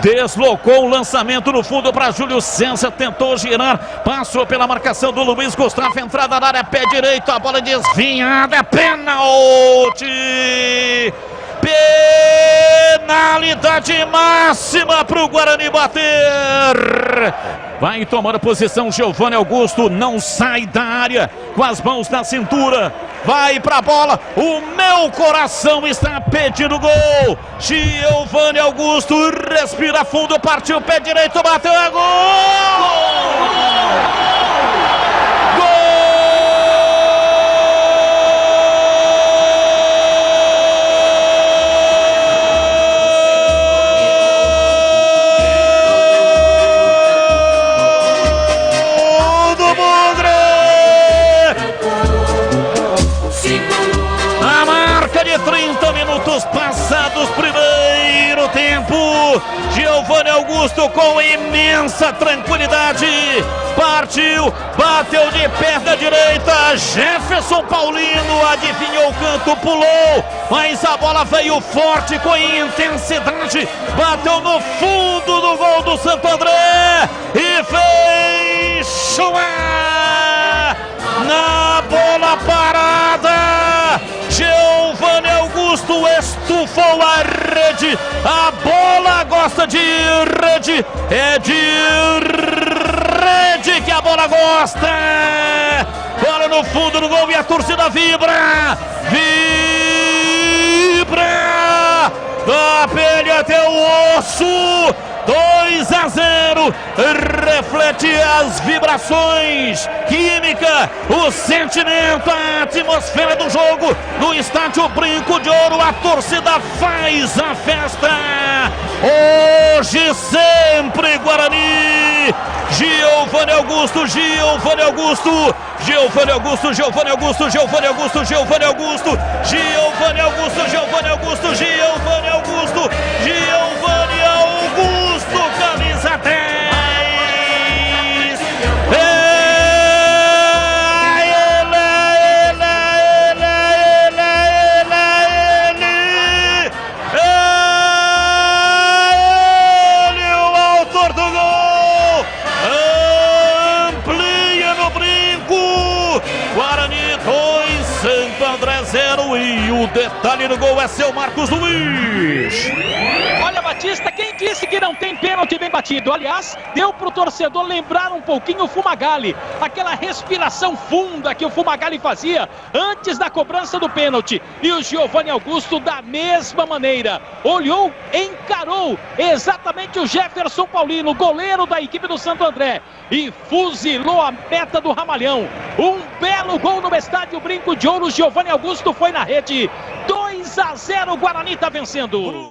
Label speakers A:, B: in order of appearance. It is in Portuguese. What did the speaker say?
A: Deslocou o lançamento no fundo para Júlio César, tentou girar, passou pela marcação do Luiz Gustavo, entrada na área, pé direito, a bola desviada, pênalti! Penalidade máxima para o Guarani bater. Vai tomando posição Giovanni Augusto, não sai da área, com as mãos na cintura, vai para a bola, o meu coração está pedindo gol. Giovanni Augusto respira fundo, partiu, pé direito, bateu, é gol! A marca de 30 minutos passados, primeiro tempo. Giovanni Augusto com imensa tranquilidade. Partiu, bateu de perna direita. Jefferson Paulino adivinhou o canto, pulou. Mas a bola veio forte com intensidade. Bateu no fundo do gol do Santo André. E fez chuar na bola parada. Giovanni Augusto estufou a rede. A bola gosta de rede. É de rede que a bola gosta. Bola no fundo do gol e a torcida vibra. Vibra da pele até o osso. 2-0, reflete as vibrações, química, o sentimento, a atmosfera do jogo no estádio Brinco de Ouro. A torcida faz a festa, hoje sempre Guarani. Giovanni Augusto, Giovanni Augusto, Giovanni Augusto, Giovanni Augusto, Giovanni Augusto, Giovanni Augusto, Giovanni Augusto, Giovanni Augusto, Giovanni Augusto, Giovanni Augusto, camisa 10. Ele, o autor do gol, amplia no Brinco. Guarani 2, Santo André 0, e o detalhe no gol é seu Marcos Luiz.
B: Olha, Batista, quem disse que não tem pênalti bem batido? Aliás, deu pro torcedor lembrar um pouquinho o Fumagalli, aquela respiração funda que o Fumagalli fazia antes da cobrança do pênalti. E o Giovanni Augusto da mesma maneira, olhou, encarou exatamente o Jefferson Paulino, goleiro da equipe do Santo André, e fuzilou a meta do Ramalhão. Um belo gol no estádio Brinco de Ouro. Giovanni Augusto foi na rede. 2-0, Guarani está vencendo.